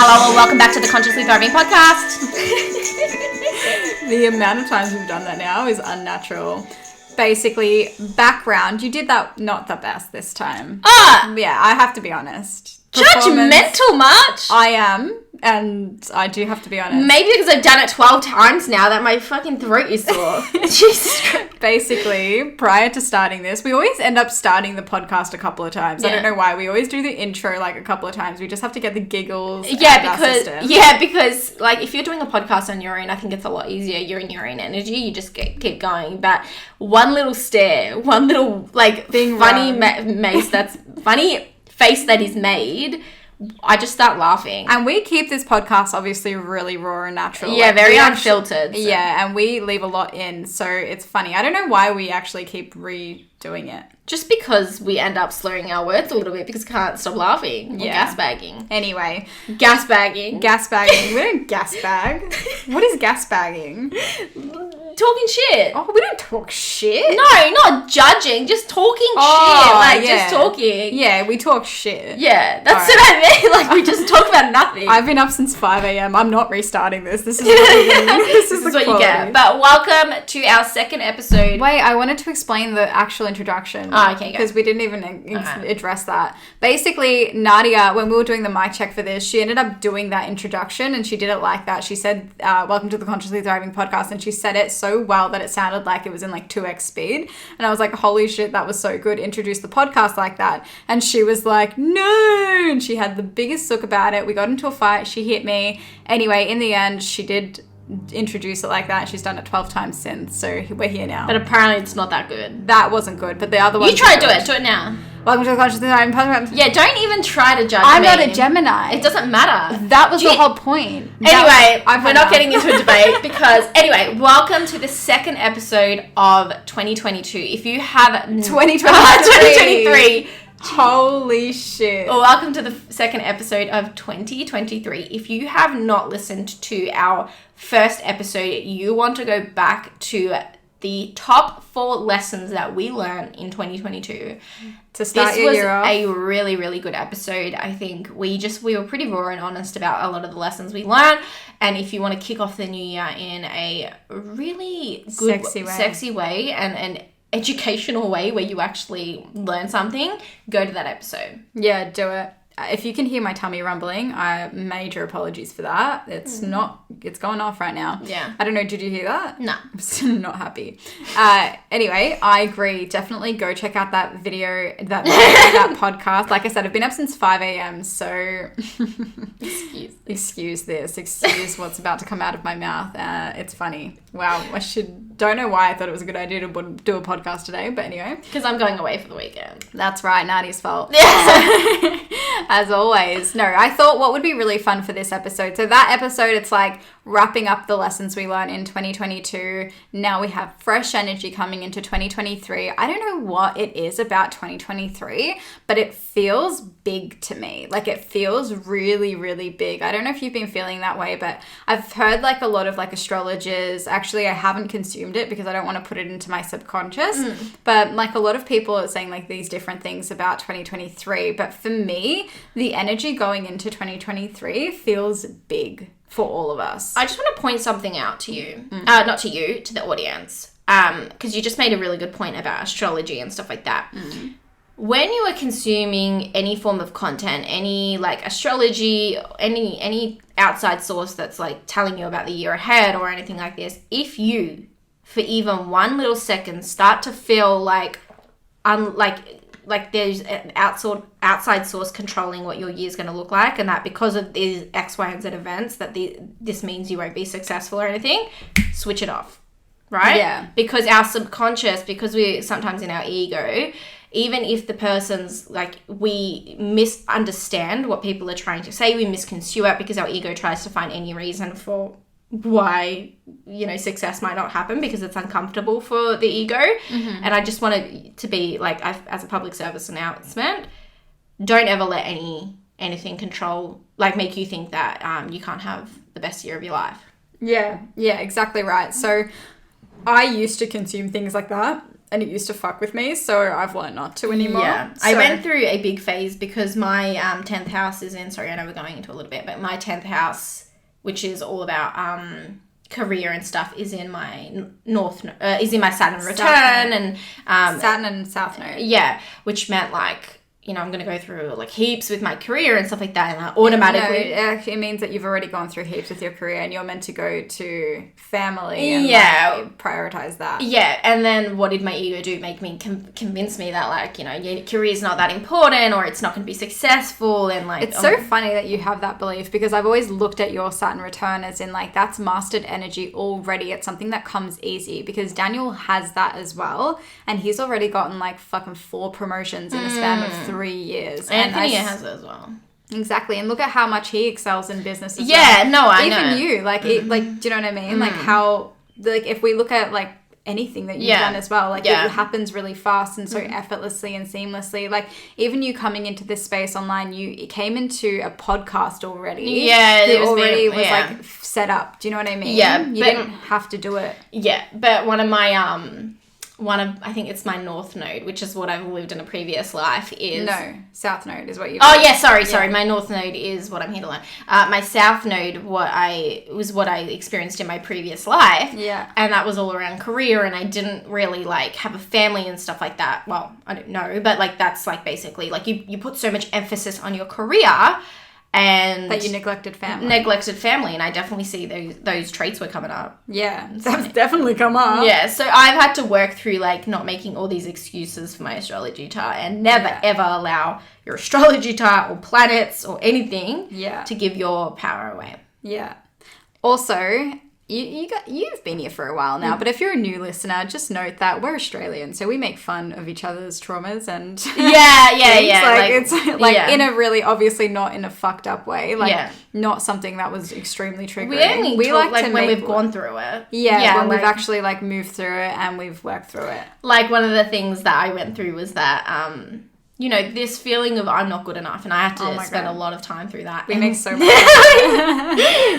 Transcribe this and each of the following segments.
Hello and welcome back to the Consciously Thriving podcast. The amount of times we've done that now is unnatural. Basically, background, you did that not the best this time. Yeah, I have to be honest. Judgmental much? I am, and I do have to be honest. Maybe because I've done it 12 times now that my fucking throat is sore. Jesus. Basically, prior to starting this, we always end up starting the podcast a couple of times. Yeah. I don't know why. We always do the intro like a couple of times. We just have to get the giggles Because like if you're doing a podcast on your own, I think it's a lot easier. You're in your own energy. You just keep going. But one little stare, one little like funny funny face that is made, I just start laughing. And we keep this podcast obviously really raw and natural. Yeah, very unfiltered. So. Yeah, and we leave a lot in, so it's funny. I don't know why we actually keep redoing it. Just because we end up slurring our words a little bit because we can't stop laughing. Yeah. Gas bagging. Anyway. Gas bagging. Gas bagging. We don't gas bag. What is gas bagging? Talking shit. Oh, we don't talk shit. No, not judging. Just talking shit. Like, just talking. Yeah, we talk shit. Yeah, that's what I mean. Like, we just talk about nothing. I've been up since 5 a.m. I'm not restarting this. This is what you get. But welcome to our second episode. Wait, I wanted to explain the actual introduction. Oh, okay, because we didn't even address that. Basically, Nadia, when we were doing the mic check for this, she ended up doing that introduction and she did it like that. She said, welcome to the Consciously Thriving podcast. And she said it so well that it sounded like it was in like 2x speed. And I was like, holy shit, that was so good. Introduce the podcast like that. And she was like, no. And she had the biggest sook about it. We got into a fight. She hit me. Anyway, in the end, she did introduce it like that. She's done it 12 times since, so we're here now. But apparently it's not that good. That wasn't good, but the other one. You try to do it now. Welcome to the Consciously Thriving podcast. Yeah, don't even try to judge I'm me. not a Gemini. It doesn't matter. That was the whole point. Anyway, we're not getting into a debate because, anyway, welcome to the second episode of 2022. If you have 2023. Holy shit. Well, welcome to the second episode of 2023. If you have not listened to our first episode, you want to go back to the top 4 lessons that we learned in 2022. To start your year off. This was a really, really good episode. I think we were pretty raw and honest about a lot of the lessons we learned. And if you want to kick off the new year in a really good, sexy way and an educational way where you actually learn something, go to that episode. Yeah, do it. If you can hear my tummy rumbling, major apologies for that. It's going off right now. Yeah. I don't know, did you hear that? No. I'm still not happy. Anyway, I agree. Definitely go check out that video, that podcast. Like I said, I've been up since 5 a.m. So excuse what's about to come out of my mouth. It's funny. Wow. Don't know why I thought it was a good idea to do a podcast today, but anyway. Because I'm going away for the weekend. That's right, Nadia's fault. Yeah. So, as always. No, I thought what would be really fun for this episode. So that episode, it's like wrapping up the lessons we learned in 2022. Now we have fresh energy coming into 2023. I don't know what it is about 2023, but it feels big to me. Like it feels really, really big. I don't know if you've been feeling that way, but I've heard like a lot of like astrologers. Actually, I haven't consumed it because I don't want to put it into my subconscious. But like a lot of people are saying like these different things about 2023. But for me, the energy going into 2023 feels big for all of us. I just want to point something out to you. Not to you, to the audience. Because you just made a really good point about astrology and stuff like that. When you are consuming any form of content, any like astrology, any outside source that's like telling you about the year ahead or anything like this, if you, for even one little second, start to feel like there's an outside source controlling what your year's going to look like, and that because of these X, Y, and Z events that this means you won't be successful or anything, switch it off, right? Yeah. Because our subconscious, because we're sometimes in our ego, even if the person's like, we misunderstand what people are trying to say, we misconstrue it because our ego tries to find any reason for why, success might not happen because it's uncomfortable for the ego. And I just wanted to be like, as a public service announcement, don't ever let anything control, like make you think that you can't have the best year of your life. Yeah, exactly right. So I used to consume things like that. and it used to fuck with me, so I've learned not to anymore. Yeah. So, I went through a big phase because my 10th house is in, sorry, I know we're going into a little bit, but my 10th house, which is all about career and stuff, is in my is in my Saturn return and Saturn and South Node. Yeah, which meant like, you know, I'm going to go through like heaps with my career and stuff like that, and I automatically... No, it means that you've already gone through heaps with your career and you're meant to go to family and like, prioritize that. Yeah, and then what did my ego do? Make me convince me that, like, you know, your career's not that important, or it's not going to be successful, and like... It's so funny that you have that belief, because I've always looked at your Saturn return as in like, that's mastered energy already. It's something that comes easy, because Daniel has that as well, and he's already gotten like fucking 4 promotions in a span of 3 years. Anthony has it as well. Exactly, and look at how much he excels in business as well. Yeah, no, I know. Even you, like, like, do you know what I mean? Like how, like, if we look at like anything that you've done as well, like it happens really fast and so effortlessly and seamlessly. Like even you coming into this space online, you came into a podcast already. Yeah, it already was like set up. Do you know what I mean? Yeah, you didn't have to do it. Yeah, but one of my I think it's my North Node, which is what I've lived in a previous life, is... No, South Node is what you... Oh, yeah, sorry. My North Node is what I'm here to learn. My South Node, what I experienced in my previous life. Yeah. And that was all around career, and I didn't really, like, have a family and stuff like that. Well, I don't know, but, like, that's, like, basically, like, you put so much emphasis on your career... And that you neglected family, and I definitely see those traits were coming up. Yeah, that's definitely come up. Yeah, so I've had to work through like not making all these excuses for my astrology chart, and never ever allow your astrology chart or planets or anything to give your power away. Yeah. Also, you've been here for a while now, but if you're a new listener, just note that we're Australian, so we make fun of each other's traumas and like it's like in a really, obviously not in a fucked up way, like not something that was extremely triggering. We like to when we've gone through it. When we've actually like moved through it and we've worked through it. Like one of the things that I went through was that you know, this feeling of I'm not good enough, and I had to spend a lot of time through that. We make so much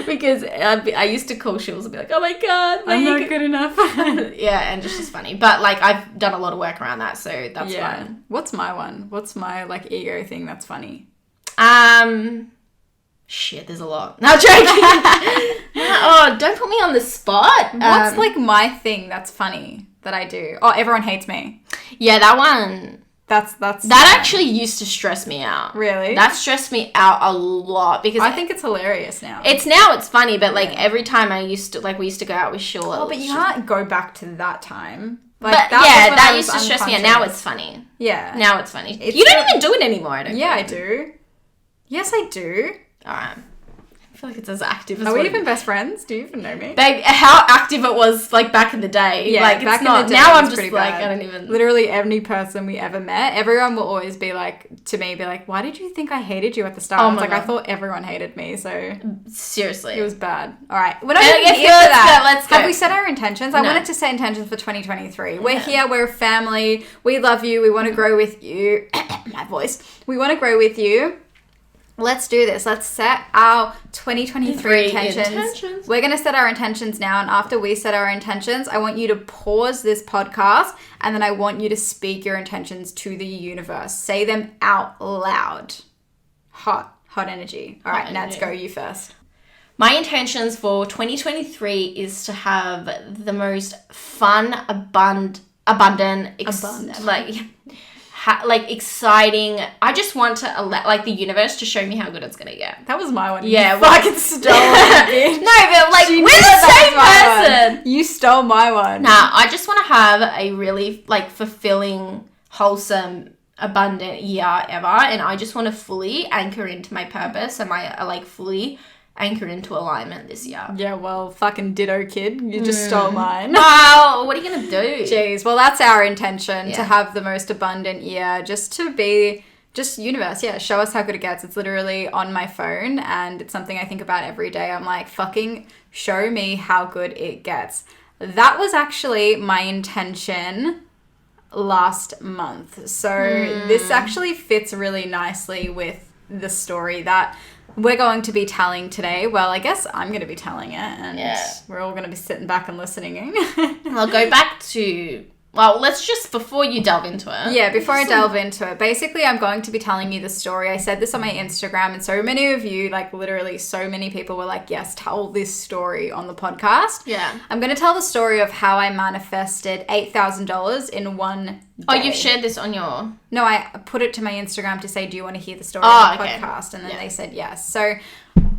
because I used to call Shule and be like, oh my God, I'm not good enough. Yeah, and just funny. But, like, I've done a lot of work around that, so that's fine. What's my one? What's my, like, ego thing that's funny? Shit, there's a lot. No, joking. Oh, don't put me on the spot. What's, like, my thing that's funny that I do? Oh, everyone hates me. Yeah, that one... That actually used to stress me out. Really? That stressed me out a lot because I think it's hilarious now. It's funny, but like every time we used to go out with Shule. Oh, but you can't go back to that time. Like, but that used to stress me out. Now it's funny. Yeah. Now it's funny. You don't even do it anymore, I don't think. I do. Yes, I do. Alright. I feel like it's as active as... Are we even best friends? Do you even know me? Babe, how active it was, like, back in the day. Yeah, like, back it's not. in the day, now I'm just, like, bad. I don't even... Literally every person we ever met, everyone will always be like, to me, why did you think I hated you at the start? Oh I was my God. I thought everyone hated me, so... Seriously. It was bad. All right. We're not even here for that. Let's go. Have we set our intentions? I wanted to set intentions for 2023. Yeah. We're here. We're a family. We love you. We want to grow with you. My voice. We want to grow with you. Let's do this. Let's set our 2023 intentions. We're going to set our intentions now. And after we set our intentions, I want you to pause this podcast. And then I want you to speak your intentions to the universe. Say them out loud. Hot energy. All right, Nads, go you first. My intentions for 2023 is to have the most fun, exciting. I just want to like the universe to show me how good it's gonna get. That was my one. Yeah, you fucking stole it. No, but like we're the same person. You stole my one. Nah, I just want to have a really like fulfilling, wholesome, abundant year ever, and I just want to fully anchor into my purpose and my fully anchor into alignment this year. Yeah, well, fucking ditto, kid. You just stole mine. Wow, what are you gonna do? Jeez, well, that's our intention, to have the most abundant year, just universe, show us how good it gets. It's literally on my phone, and it's something I think about every day. I'm like, fucking show me how good it gets. That was actually my intention last month. So this actually fits really nicely with the story that we're going to be telling today. Well, I guess I'm going to be telling it, and we're all going to be sitting back and listening. I'll go back to Well, let's just, before you delve into it. Yeah, before I delve into it, basically I'm going to be telling you the story. I said this on my Instagram, and so many of you, like literally so many people were like, yes, tell this story on the podcast. Yeah. I'm going to tell the story of how I manifested $8,000 in one day. Oh, you've shared this on your... No, I put it to my Instagram to say, do you want to hear the story Oh, on the okay. podcast? And then they said yes. So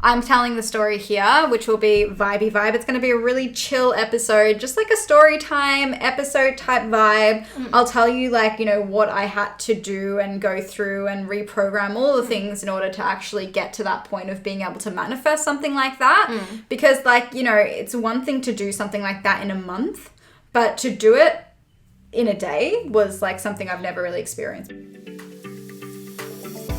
I'm telling the story here, which will be vibey vibe. It's going to be a really chill episode, just like a story time episode type vibe. I'll tell you like, you know, what I had to do and go through and reprogram all the things in order to actually get to that point of being able to manifest something like that. Because like, you know, it's one thing to do something like that in a month, but to do it in a day was like something I've never really experienced.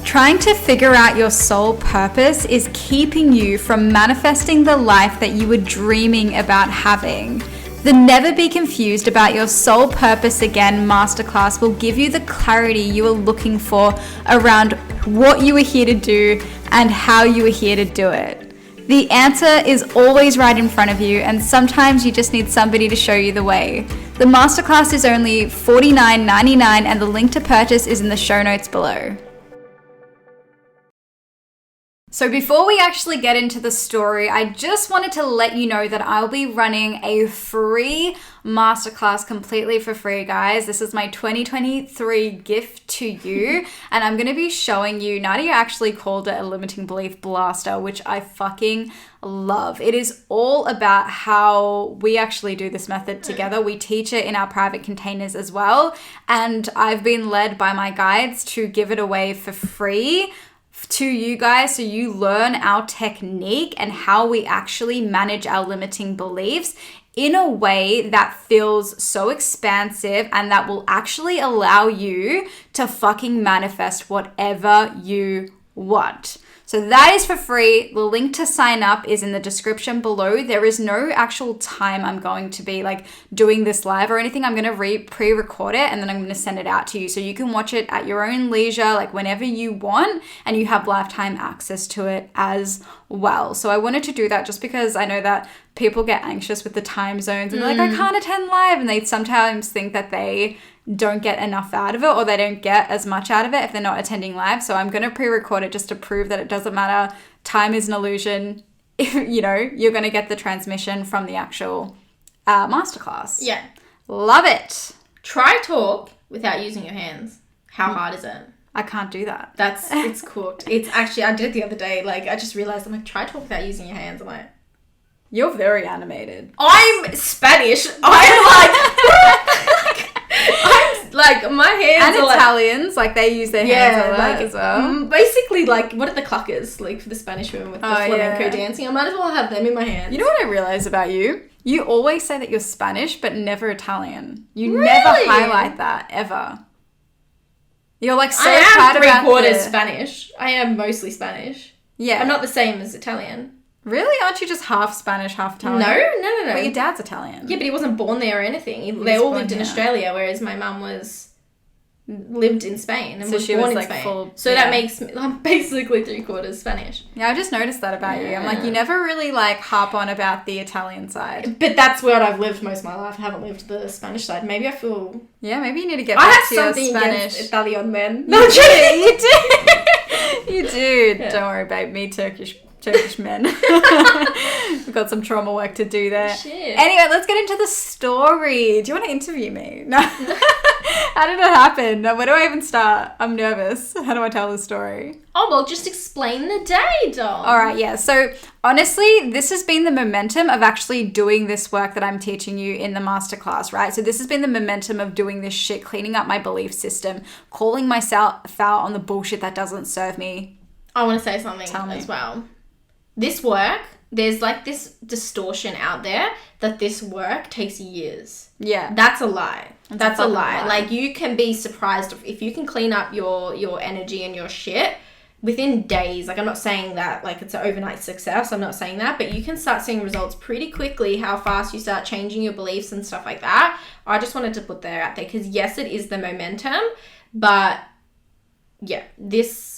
Trying to figure out your soul purpose is keeping you from manifesting the life that you were dreaming about having. The Never Be Confused About Your Soul Purpose Again masterclass will give you the clarity you are looking for around what you are here to do and how you are here to do it. The answer is always right in front of you, and sometimes you just need somebody to show you the way. The masterclass is only $49.99 and the link to purchase is in the show notes below. So before we actually get into the story, I just wanted to let you know that I'll be running a free masterclass completely for free, guys. This is my 2023 gift to you, and I'm going to be showing you, Nadia actually called it a limiting belief blaster, which I fucking love. It is all about how we actually do this method together. We teach it in our private containers as well, and I've been led by my guides to give it away for free to you guys, so you learn our technique and how we actually manage our limiting beliefs in a way that feels so expansive and that will actually allow you to fucking manifest whatever you want. So that is for free. The link to sign up is in the description below. There is no actual time I'm going to be like doing this live or anything. I'm going to pre-record it and then I'm going to send it out to you so you can watch it at your own leisure, like whenever you want, and you have lifetime access to it as well. So I wanted to do that just because I know that people get anxious with the time zones and they're like, I can't attend live, and they sometimes think that they don't get enough out of it or they don't get as much out of it if they're not attending live. So I'm going to pre-record it just to prove that it doesn't matter. Time is an illusion. You know, you're going to get the transmission from the actual masterclass. Yeah. Love it. Try talk without using your hands. How hard is it? I can't do that. It's cooked. It's actually, I did it the other day. Like, I just realized, I'm like, try talk without using your hands. I'm like, you're very animated. I'm Spanish. I'm like, my hands and are Italians, like they use their hands a lot as well. Basically, like, what are the cluckers? Like, for the Spanish women with the flamenco dancing. I might as well have them in my hands. You know what I realized about you? You always say that you're Spanish, but never Italian. You really? never highlight that, ever. You're like so proud proud about three-quarters Spanish. I am mostly Spanish. Yeah. I'm not the same as Italian. Really? Aren't you just half Spanish, half Italian? No. But your dad's Italian. Yeah, but he wasn't born there or anything. They all lived in Australia, whereas my mum lived in Spain and so was she born was in like Spain. That makes me, I'm basically three-quarters Spanish. Yeah, I just noticed that about you. I'm like, you never really like harp on about the Italian side. But that's where I've lived most of my life. I haven't lived the Spanish side. Maybe I feel... Yeah, maybe you need to get back to your Spanish. I have something against Italian men. No, you do. You do. Yeah. Don't worry, babe. Me, Turkish men. We've got some trauma work to do there. Shit. Anyway, let's get into the story. Do you want to interview me? No. How did it happen? Where do I even start? I'm nervous. How do I tell the story? Oh, well, just explain the day, doll. All right, yeah. So honestly, this has been the momentum of actually doing this work that I'm teaching you in the masterclass, right? So this has been the momentum of doing this shit, cleaning up my belief system, calling myself out on the bullshit that doesn't serve me. I want to say something as well. This work, there's like this distortion out there that this work takes years. Yeah. That's a lie. That's a lie. Like, you can be surprised if you can clean up your energy and your shit within days. Like, I'm not saying that like it's an overnight success. I'm not saying that, but you can start seeing results pretty quickly, how fast you start changing your beliefs and stuff like that. I just wanted to put that out there because yes, it is the momentum, but yeah,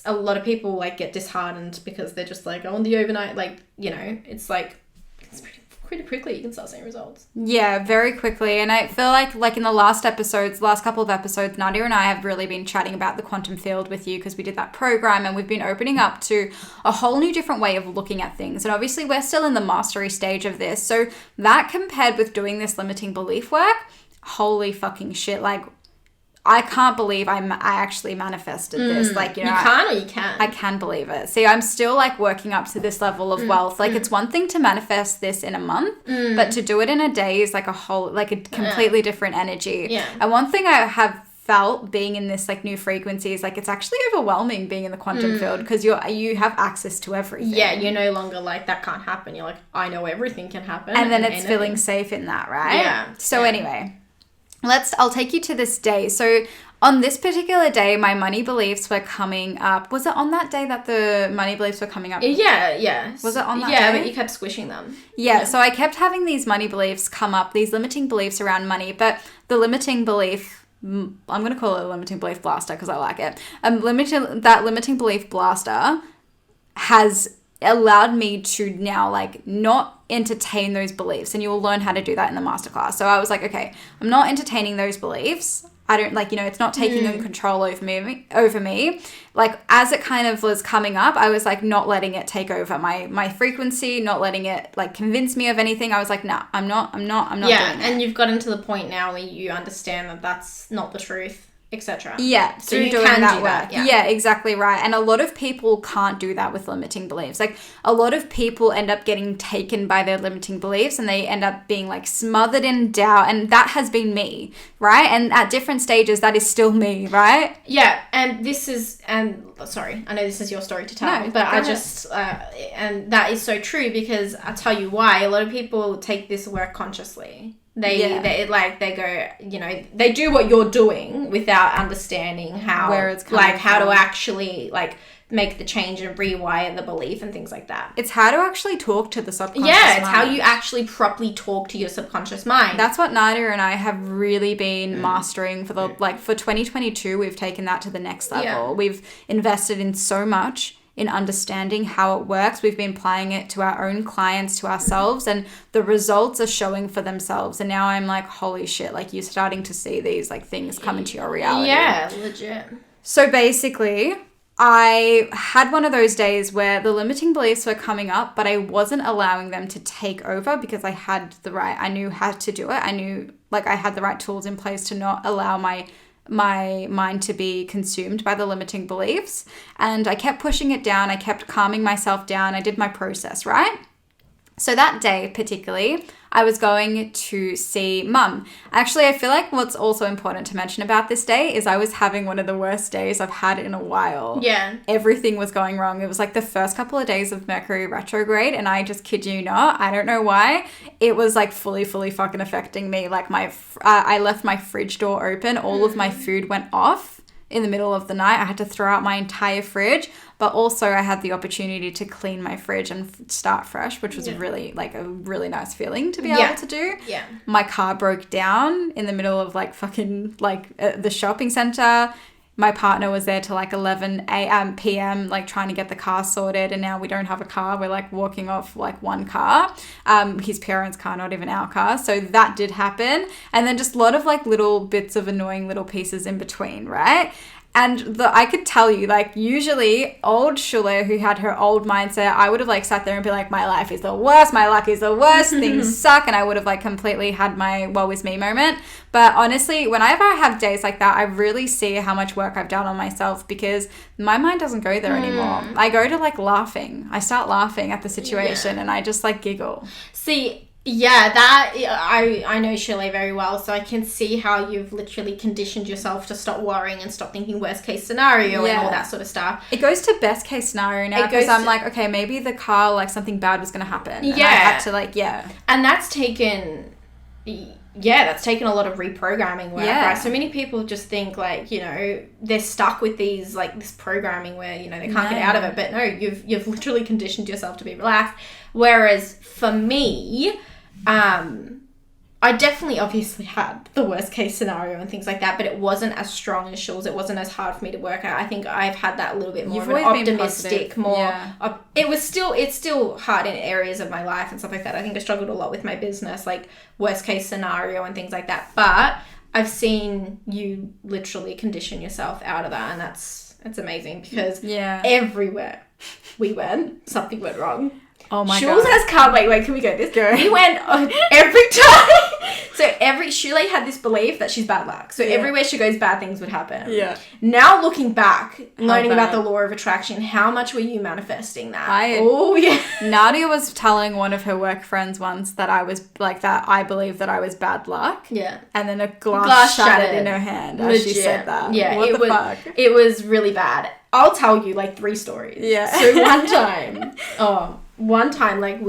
a lot of people like get disheartened because they're just like, oh, the overnight, like, you know, it's like, it's pretty pretty quickly you can start seeing results. Yeah, very quickly. And I feel like in the last couple of episodes, Nadia and I have really been chatting about the quantum field with you because we did that program and we've been opening up to a whole new different way of looking at things. And obviously we're still in the mastery stage of this. So that compared with doing this limiting belief work, holy fucking shit. Like, I can't believe I actually manifested this. Like, you know, you can or you can. I can believe it. See, I'm still like working up to this level of wealth. Like, it's one thing to manifest this in a month, but to do it in a day is like a completely different energy. Yeah. And one thing I have felt being in this like new frequency is like it's actually overwhelming being in the quantum field because you have access to everything. Yeah, you're no longer like that can't happen. You're like, I know everything can happen. And then it's feeling safe in that, right? Yeah. So anyway, I'll take you to this day. So on this particular day, my money beliefs were coming up. Was it on that day that the money beliefs were coming up? Yeah. Was it on that Yeah, day? but you kept squishing them. Yeah, so I kept having these money beliefs come up, these limiting beliefs around money, but the limiting belief, I'm going to call it a limiting belief blaster because I like it. That limiting belief blaster has allowed me to now like not entertain those beliefs, and you will learn how to do that in the masterclass. So I was like, okay, I'm not entertaining those beliefs. I don't like, you know, it's not taking control over me. Like as it kind of was coming up, I was like not letting it take over my frequency, not letting it like convince me of anything. I was like, nah, I'm not doing it. And you've gotten to the point now where you understand that that's not the truth, etc. Yeah, so you can do that. Yeah, exactly right. And a lot of people can't do that with limiting beliefs. Like a lot of people end up getting taken by their limiting beliefs and they end up being like smothered in doubt. And that has been me, right? And at different stages, that is still me, right? Yeah, sorry, I know this is your story to tell, but I just, and that is so true because I'll tell you why. A lot of people take this work consciously. They go, you know, they do what you're doing without understanding where it's coming like how from. to actually like make the change and rewire the belief and things like that. It's how to actually talk to the subconscious Yeah, it's mind. how you actually properly talk to your subconscious mind. That's what Nadia and I have really been mastering for for 2022. We've taken that to the next level. Yeah. We've invested in so much in understanding how it works. We've been applying it to our own clients, to ourselves, and the results are showing for themselves. And now I'm like, holy shit, like you're starting to see these like things come into your reality. Yeah, legit. So basically, I had one of those days where the limiting beliefs were coming up, but I wasn't allowing them to take over because I knew how to do it. I knew like I had the right tools in place to not allow my mind to be consumed by the limiting beliefs. And I kept pushing it down. I kept calming myself down. I did my process, right? So that day particularly, I was going to see mum. Actually, I feel like what's also important to mention about this day is I was having one of the worst days I've had in a while. Yeah. Everything was going wrong. It was like the first couple of days of Mercury retrograde, and I just kid you not, I don't know why, it was like fully fucking affecting me. Like I left my fridge door open. All of my food went off in the middle of the night. I had to throw out my entire fridge, but also I had the opportunity to clean my fridge and start fresh, which was really like a really nice feeling to be able to do. Yeah. My car broke down in the middle of like fucking like the shopping center. My partner was there till like 11 p.m. like trying to get the car sorted, and now we don't have a car. We're like walking off like one car, his parents' car, not even our car. So that did happen. And then just a lot of like little bits of annoying little pieces in between, right? And I could tell you, like, usually old Shule, who had her old mindset, I would have, like, sat there and be like, my life is the worst, my luck is the worst, things suck, and I would have, like, completely had my woe is me moment. But honestly, whenever I have days like that, I really see how much work I've done on myself because my mind doesn't go there anymore. I go to, like, laughing. I start laughing at the situation and I just, like, giggle. See... Yeah, that, I know Shule very well, so I can see how you've literally conditioned yourself to stop worrying and stop thinking worst case scenario and all that sort of stuff. It goes to best case scenario now because I'm like, okay, maybe the car, like something bad was going to happen. Yeah. And I had to like, And that's taken a lot of reprogramming work, right? So many people just think like, you know, they're stuck with these, like this programming where, you know, they can't get out of it. But no, you've literally conditioned yourself to be relaxed. Whereas for me... I definitely obviously had the worst case scenario and things like that, but it wasn't as strong as Shule's. It wasn't as hard for me to work out. I think I've had that a little bit more You've of an always been optimistic, positive. more. Yeah. It's still hard in areas of my life and stuff like that. I think I struggled a lot with my business, like worst case scenario and things like that. But I've seen you literally condition yourself out of that, and that's amazing because everywhere we went, something went wrong. Oh my Shule's God. has card. Wait, can we go this? Go. We went every time. So Shule had this belief that she's bad luck. So everywhere she goes, bad things would happen. Yeah. Now looking back, learning bad. about the law of attraction, how much were you manifesting that? Oh yeah. Nadia was telling one of her work friends once that I was like that. I believe that I was bad luck. Yeah. And then a glass shattered in her hand as she Legit. said that. Yeah. What the fuck? It was really bad. I'll tell you like 3 stories. Yeah. So one time, like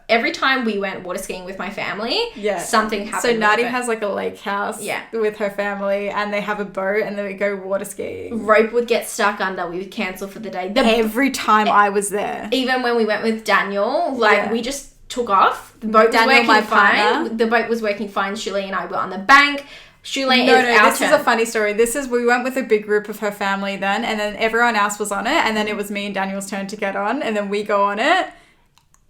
every time we went water skiing with my family, something happened. So Nadia has like a lake house Yeah. with her family, and they have a boat and then we go water skiing. Rope would get stuck under, we would cancel for the day. Every time I was there. Even when we went with Daniel, we just took off. The boat was Daniel, my working fine. partner. The boat was working fine. Shule and I were on the bank. Shule is our this turn. is a funny story. We went with a big group of her family then, and then everyone else was on it, and then it was me and Daniel's turn to get on, and then we go on it.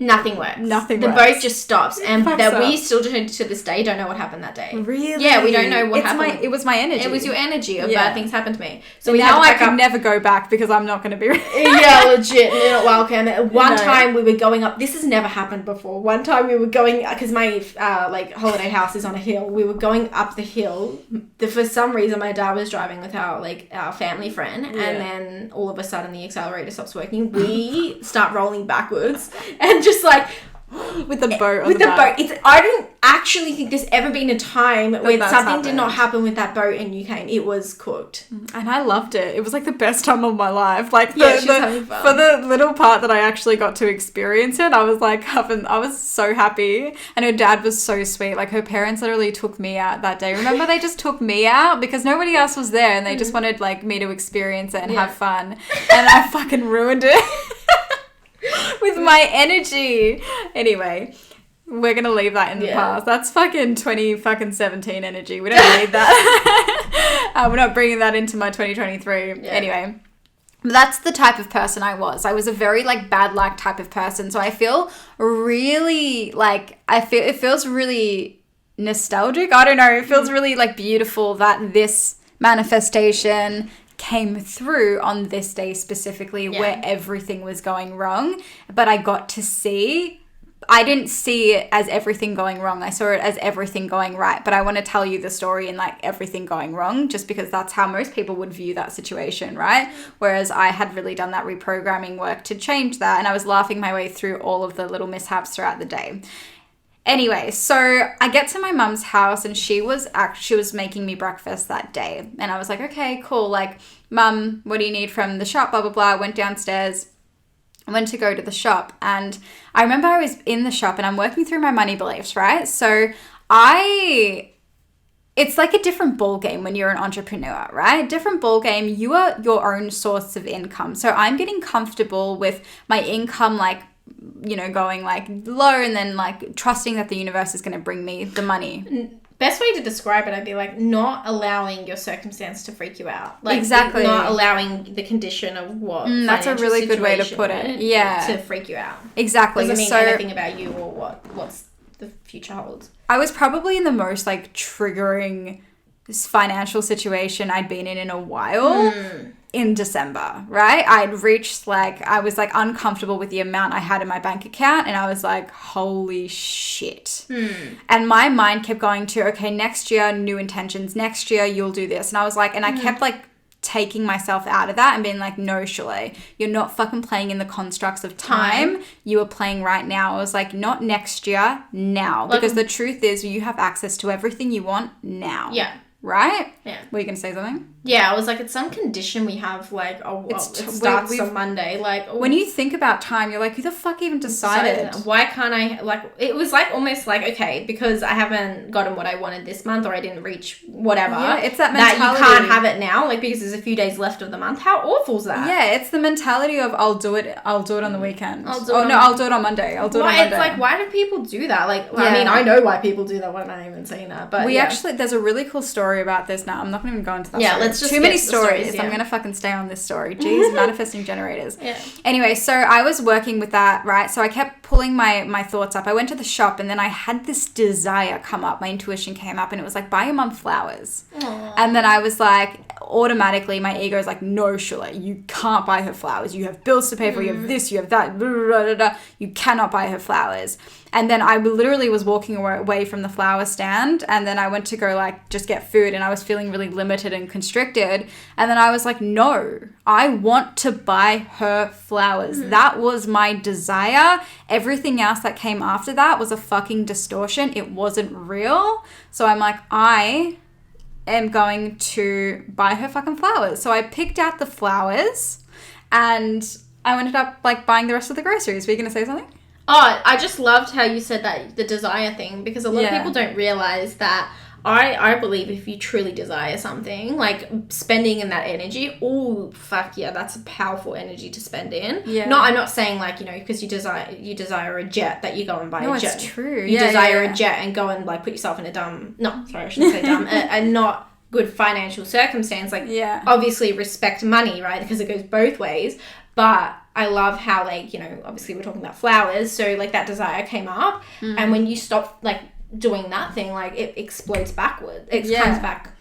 Nothing works. The boat just stops, and we up. still to this day don't know what happened that day. Really? Yeah, we don't know what happened. It was my energy. It was your energy of bad things happened to me. So now I could never go back because I'm not going to be. Yeah, legit. You're not welcome. One time we were going up. This has never happened before. One time we were going because my holiday house is on a hill. We were going up the hill. For some reason, my dad was driving with our family friend, and then all of a sudden the accelerator stops working. We start rolling backwards and just like. With the boat with the boat. I didn't actually think there's ever been a time where something did not happen with that boat and you came. It was cooked. And I loved it. It was like the best time of my life. Like she was having fun. For the little part that I actually got to experience it, I was like, I was so happy. And her dad was so sweet. Like her parents literally took me out that day. Remember, they just took me out because nobody else was there and they just wanted like me to experience it and have fun. And I fucking ruined it. With my energy. Anyway, we're going to leave that in the past. That's fucking 2017 energy. We don't need that. We're not bringing that into my 2023. Yeah. Anyway, that's the type of person I was. I was a very like bad luck type of person. So I feel really it feels really nostalgic. I don't know. It feels really like beautiful that this manifestation came through on this day specifically where everything was going wrong, but I didn't see it as everything going wrong. I saw it as everything going right, but I want to tell you the story in like everything going wrong just because that's how most people would view that situation, right? Whereas I had really done that reprogramming work to change that, and I was laughing my way through all of the little mishaps throughout the day. Anyway, so I get to my mum's house and she was making me breakfast that day. And I was like, okay, cool. Like, Mum, what do you need from the shop? Blah, blah, blah. I went downstairs. I went to go to the shop. And I remember I was in the shop and I'm working through my money beliefs, right? So it's like a different ball game when you're an entrepreneur, right? Different ball game. You are your own source of income. So I'm getting comfortable with my income, like, going like low and then like trusting that the universe is going to bring me the money. Best way to describe it, I'd be like not allowing your circumstance to freak you out. Like exactly. Not allowing the condition of what that's a really good way to put it. Yeah. To freak you out. Exactly. Doesn't mean anything about you or what's the future holds. I was probably in the most like triggering financial situation I'd been in a while. In December, right? I'd reached I was like uncomfortable with the amount I had in my bank account and I was like, holy shit. And my mind kept going to, okay, next year, new intentions. Next year, you'll do this. And I was like, and I kept like taking myself out of that and being like, no, Shule, you're not fucking playing in the constructs of time. You are playing right now. I was like, not next year, now. Because the truth is you have access to everything you want now. Yeah. right? Yeah. Were you going to say something? Yeah, I was like, it's some condition we have, like, it starts on Monday. Like, when you think about time, you're like, who the fuck even decided? Why can't I, like, it was like almost like, okay, because I haven't gotten what I wanted this month or I didn't reach whatever. Yeah, it's that mentality. That you can't have it now, like, because there's a few days left of the month. How awful is that? Yeah, it's the mentality of I'll do it on the weekend. I'll do it on Monday. I'll do it on Monday. Monday. It's like, why do people do that? Like, I mean, I know why people do that. Why am I even saying that? But actually, there's a really cool story about this now. I'm not going to even go into that story. Let's just too many stories. Yeah. I'm going to fucking stay on this story. Jeez, manifesting generators. Yeah. Anyway, so I was working with that, right? So I kept pulling my thoughts up. I went to the shop and then I had this desire come up. My intuition came up and it was like, buy your mum flowers. Aww. And then I was like, automatically my ego is like, no, Shule, you can't buy her flowers. You have bills to pay for. You have this, you have that. Blah, blah, blah, blah. You cannot buy her flowers. And then I literally was walking away from the flower stand and then I went to go like just get food and I was feeling really limited and constricted. And then I was like, no, I want to buy her flowers. That was my desire. Everything else that came after that was a fucking distortion. It wasn't real. So I'm like, I am going to buy her fucking flowers. So I picked out the flowers and I ended up like buying the rest of the groceries. Were you going to say something? Oh, I just loved how you said that, the desire thing, because a lot of people don't realize that I believe if you truly desire something, like spending in that energy, oh, fuck yeah, that's a powerful energy to spend in. Yeah. No, I'm not saying like, you know, because you desire a jet that you go and buy a jet. It's true. You desire a jet and go and like put yourself in a I shouldn't say dumb, a not good financial circumstance. Like, obviously respect money, right? Because it goes both ways. But I love how, like, you know, obviously we're talking about flowers. So, like, that desire came up. And when you stop, like, doing that thing, like, it explodes backward. It comes back.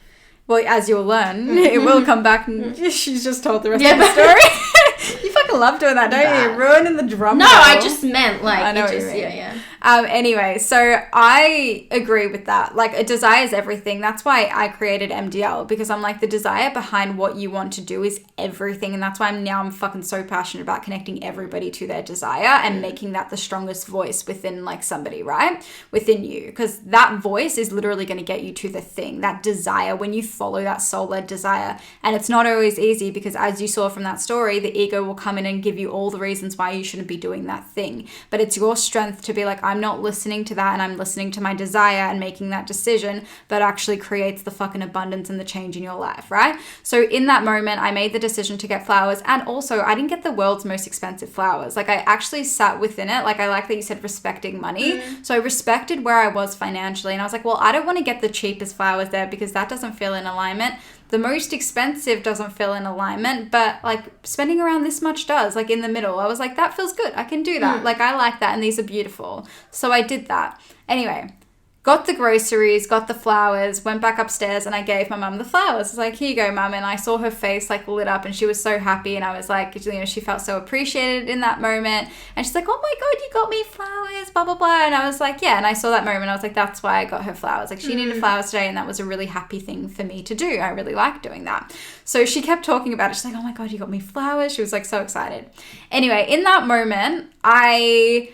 Well, as you'll learn, it will come back. And she's just told the rest of the story. You fucking love doing that, don't you? Ruining the drum roll. I just meant, like, I know what you mean. Yeah. Anyway, so I agree with that. Like, a desire is everything. That's why I created MDL, because I'm like, the desire behind what you want to do is everything. And that's why I'm fucking so passionate about connecting everybody to their desire and making that the strongest voice within like somebody, right? Within you. Because that voice is literally going to get you to the thing, that desire, when you follow that soul-led desire. And it's not always easy because, as you saw from that story, the ego will come in and give you all the reasons why you shouldn't be doing that thing. But it's your strength to be like, I'm not listening to that and I'm listening to my desire and making that decision that actually creates the fucking abundance and the change in your life, right? So in that moment, I made the decision to get flowers, and also I didn't get the world's most expensive flowers. Like, I actually sat within it. Like, I like that you said respecting money. So I respected where I was financially, and I was like, well, I don't want to get the cheapest flowers there because that doesn't feel in alignment. The most expensive doesn't feel in alignment, but like spending around this much does, like in the middle. I was like, that feels good. I can do that. Like, I like that. And these are beautiful. So I did that. Anyway, got the groceries, got the flowers, went back upstairs and I gave my mum the flowers. I was like, here you go, mum. And I saw her face like lit up and she was so happy. And I was like, you know, she felt so appreciated in that moment. And she's like, oh my God, you got me flowers, blah, blah, blah. And I was like, yeah. And I saw that moment. I was like, that's why I got her flowers. Like, she needed flowers today. And that was a really happy thing for me to do. I really liked doing that. So she kept talking about it. She's like, oh my God, you got me flowers. She was like so excited. Anyway, in that moment, I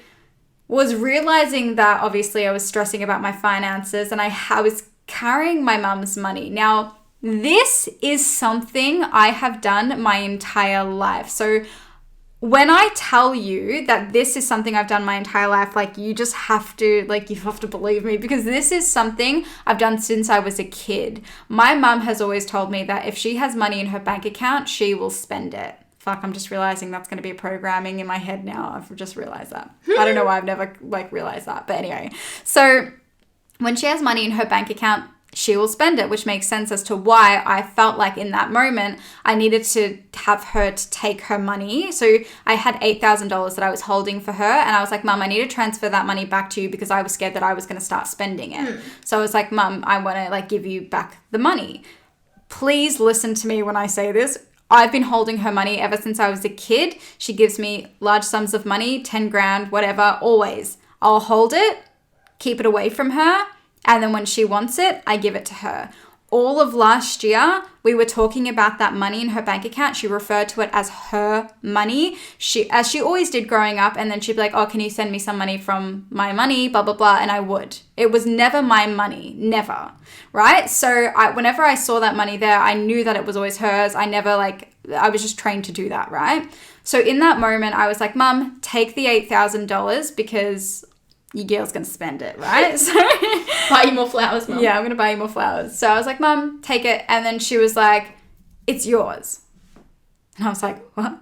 was realizing that obviously I was stressing about my finances and I was carrying my mum's money. Now, this is something I have done my entire life. So when I tell you that this is something I've done my entire life, like, you just have to, like, you have to believe me, because this is something I've done since I was a kid. My mum has always told me that if she has money in her bank account, she will spend it. Fuck, I'm just realizing that's going to be programming in my head now. I've just realized that. I don't know why I've never like realized that. But anyway, so when she has money in her bank account, she will spend it, which makes sense as to why I felt like in that moment I needed to have her to take her money. So I had $8,000 that I was holding for her, and I was like, Mum, I need to transfer that money back to you because I was scared that I was going to start spending it. So I was like, Mum, I want to like give you back the money. Please listen to me when I say this. I've been holding her money ever since I was a kid. She gives me large sums of money, 10 grand, whatever, always. I'll hold it, keep it away from her, and then when she wants it, I give it to her. all of last year, we were talking about that money in her bank account. She referred to it as her money. As she always did growing up. And then she'd be like, oh, can you send me some money from my money? Blah, blah, blah. And I would. It was never my money. Never. Right? So whenever I saw that money there, I knew that it was always hers. I was just trained to do that. Right? So in that moment, I was like, Mum, take the $8,000 because your girl's going to spend it, right? So buy you more flowers, Mum. Yeah, I'm going to buy you more flowers. So I was like, Mum, take it. And then she was like, it's yours. And I was like, what?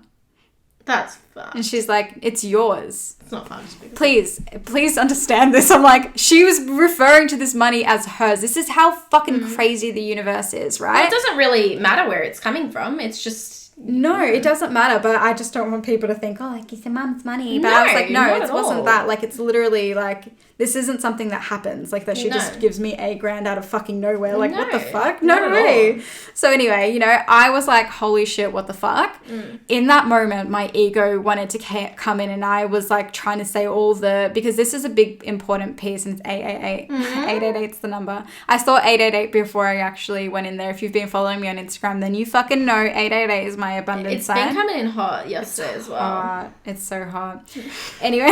That's fun. And she's like, it's yours. It's not fun to speak. Please understand this. I'm like, she was referring to this money as hers. This is how fucking crazy the universe is, right? Well, it doesn't really matter where it's coming from. It's just... No, it doesn't matter, but I just don't want people to think, oh, like, it's your mum's money. But I was like, no, it wasn't that. Like, it's literally, like, this isn't something that happens. Like, that she just gives me $8,000 out of fucking nowhere. Like, what the fuck? No way. So anyway, you know, I was like, holy shit, what the fuck? In that moment, my ego wanted to come in and I was, like, trying to say because this is a big, important piece and it's 888. 888's the number. I saw 888 before I actually went in there. If you've been following me on Instagram, then you fucking know 888 is my abundance sign. It's been coming in hot yesterday as well. Hot. It's so hot. Anyway,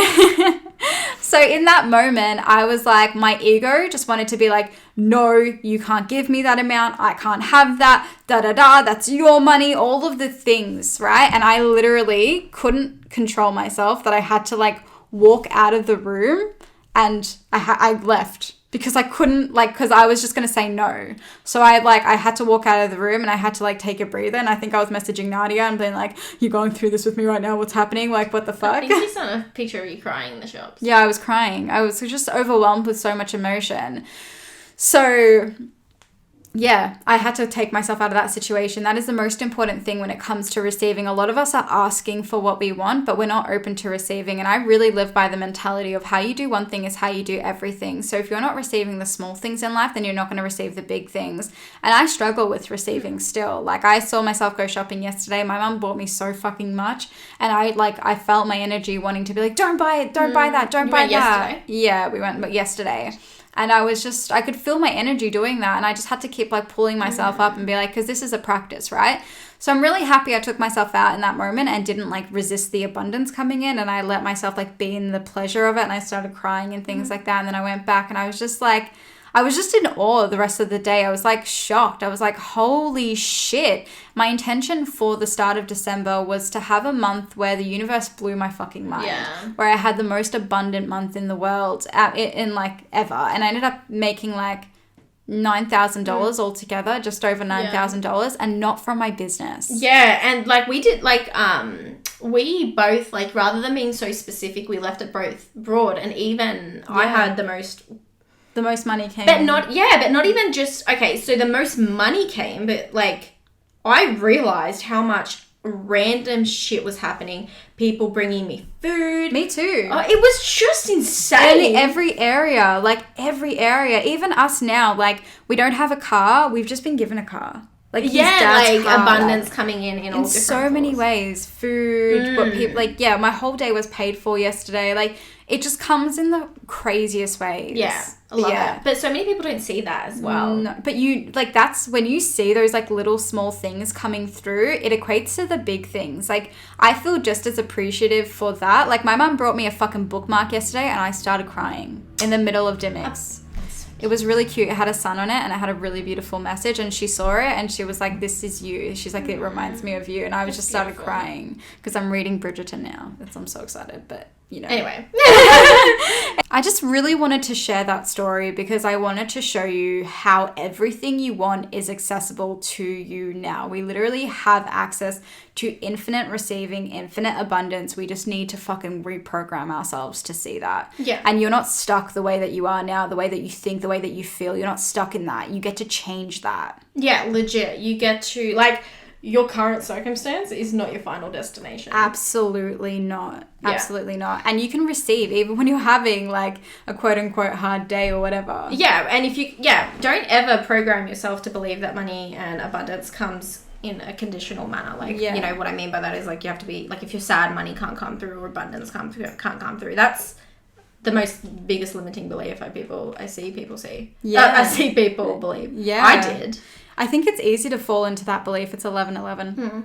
so in that moment, I was like, my ego just wanted to be like, no, you can't give me that amount. I can't have that. That's your money. All of the things, right? And I literally couldn't control myself that I had to like walk out of the room and I left. Because I couldn't, because I was just going to say no. So I had to walk out of the room and I had to, take a breather. And I think I was messaging Nadia and being like, you're going through this with me right now. What's happening? Like, what the fuck? I think you sent a picture of you crying in the shops. Yeah, I was crying. I was just overwhelmed with so much emotion. So... yeah, I had to take myself out of that situation. That is the most important thing when it comes to receiving. A lot of us are asking for what we want, but we're not open to receiving. And I really live by the mentality of how you do one thing is how you do everything. So if you're not receiving the small things in life, then you're not going to receive the big things. And I struggle with receiving still. Like, I saw myself go shopping yesterday. My mum bought me so fucking much. And I felt my energy wanting to be like, don't buy it, don't buy that, don't buy that. Yesterday? Yeah, we went yesterday. And I could feel my energy doing that. And I just had to keep pulling myself up and be like, because this is a practice, right? So I'm really happy I took myself out in that moment and didn't resist the abundance coming in. And I let myself be in the pleasure of it. And I started crying and things like that. And then I went back and I was just in awe the rest of the day. I was shocked. I was like, holy shit. My intention for the start of December was to have a month where the universe blew my fucking mind. Yeah. Where I had the most abundant month in the world in ever. And I ended up making $9,000 altogether, just over $9,000 and not from my business. Yeah. And we did we both rather than being so specific, we left it both broad. And even I had the most money came. But not even just, okay, so the most money came, but I realized how much random shit was happening. People bringing me food. Me too. Oh, it was just insane. Every area. Even us now, we don't have a car. We've just been given a car. Abundance coming in all different so many ways. Food, but people, my whole day was paid for yesterday. It just comes in the craziest ways. Yeah, I love it. But so many people don't see that as well. No, but that's when you see those little small things coming through, it equates to the big things. I feel just as appreciative for that. My mum brought me a fucking bookmark yesterday and I started crying in the middle of Dimmicks. It was really cute. It had a sun on it and it had a really beautiful message and she saw it and she was like, this is you. She's like, it reminds me of you. And I just started crying because I'm reading Bridgerton now. I'm so excited, but Anyway. I just really wanted to share that story because I wanted to show you how everything you want is accessible to you now. We literally have access to infinite receiving, infinite abundance. We just need to fucking reprogram ourselves to see that. Yeah. And you're not stuck the way that you are now, the way that you think, the way that you feel. You're not stuck in that. You get to change that. Yeah, legit. You get to, your current circumstance is not your final destination. Absolutely not. Absolutely not. And you can receive even when you're having a quote unquote hard day or whatever. Yeah. And if you, don't ever program yourself to believe that money and abundance comes in a conditional manner. What I mean by that is you have to be, if you're sad, money can't come through or abundance can't come through. That's the biggest limiting belief I see people see. Yeah. I see people believe. Yeah. I did. I think it's easy to fall into that belief. It's 11:11.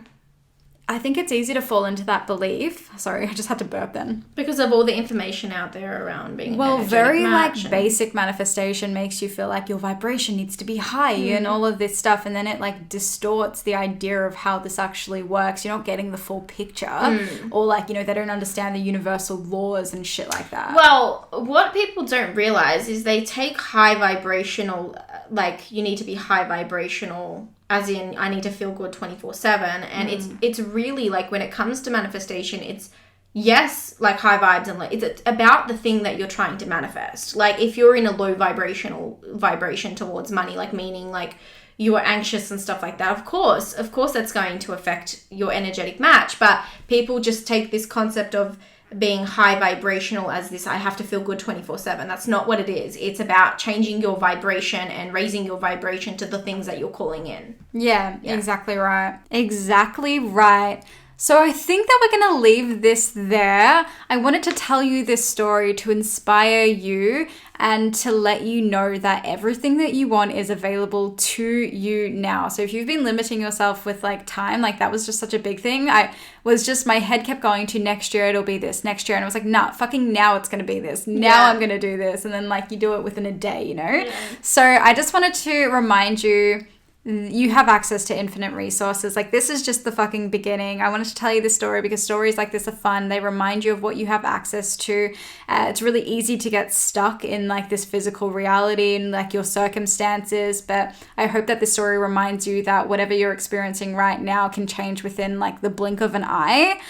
I think it's easy to fall into that belief. Sorry, I just had to burp then. Because of all the information out there around being an energetic very match like basic manifestation makes you feel like your vibration needs to be high and all of this stuff, and then it like distorts the idea of how this actually works. You're not getting the full picture, or like, you know, they don't understand the universal laws and shit like that. Well, what people don't realize is they take high vibrational, like you need to be high vibrational, as in I need to feel good 24/7, and it's really like when it comes to manifestation, it's yes, like high vibes, and like it's about the thing that you're trying to manifest. Like if you're in a low vibration towards money, like meaning like you are anxious and stuff like that, of course that's going to affect your energetic match. But people just take this concept of being high vibrational as this, I have to feel good 24/7. That's not what it is. It's about changing your vibration and raising your vibration to the things that you're calling in. Yeah. Exactly right. Exactly right. So I think that we're going to leave this there. I wanted to tell you this story to inspire you and to let you know that everything that you want is available to you now. So if you've been limiting yourself with like time, like that was just such a big thing. My head kept going to next year it'll be this, next year. And I was like, nah, fucking now it's going to be this. Now I'm going to do this. And then like you do it within a day, you know? Yeah. So I just wanted to remind you, you have access to infinite resources. Like this is just the fucking beginning. I wanted to tell you this story because stories like this are fun. They remind you of what you have access to. It's really easy to get stuck in like this physical reality and like your circumstances. But I hope that this story reminds you that whatever you're experiencing right now can change within like the blink of an eye.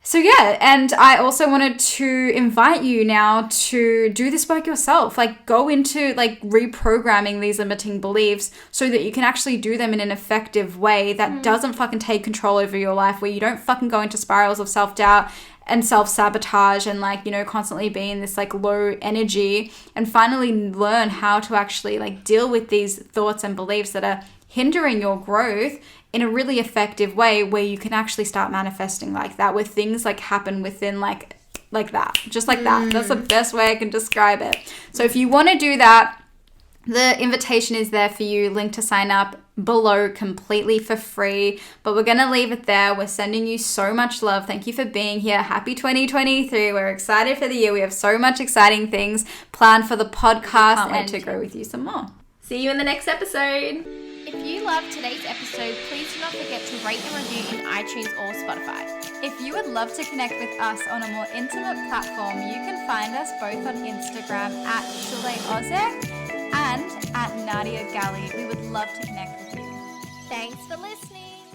So yeah, and I also wanted to invite you now to do this work yourself. Like go into like reprogramming these limiting beliefs so that you can actually do them in an effective way that doesn't fucking take control over your life, where you don't fucking go into spirals of self-doubt and self-sabotage and like, you know, constantly be in this like low energy, and finally learn how to actually like deal with these thoughts and beliefs that are hindering your growth in a really effective way, where you can actually start manifesting like that, where things like happen within like that, just like that. That's the best way I can describe it. So if you want to do that, the invitation is there for you. Link to sign up below, completely for free. But we're going to leave it there. We're sending you so much love. Thank you for being here. Happy 2023. We're excited for the year. We have so much exciting things planned for the podcast. Can't wait to grow with you some more. See you in the next episode. If you loved today's episode, please do not forget to rate and review in iTunes or Spotify. If you would love to connect with us on a more intimate platform, you can find us both on Instagram at Shule and at Nadia Gali. We would love to connect with you. Thanks for listening.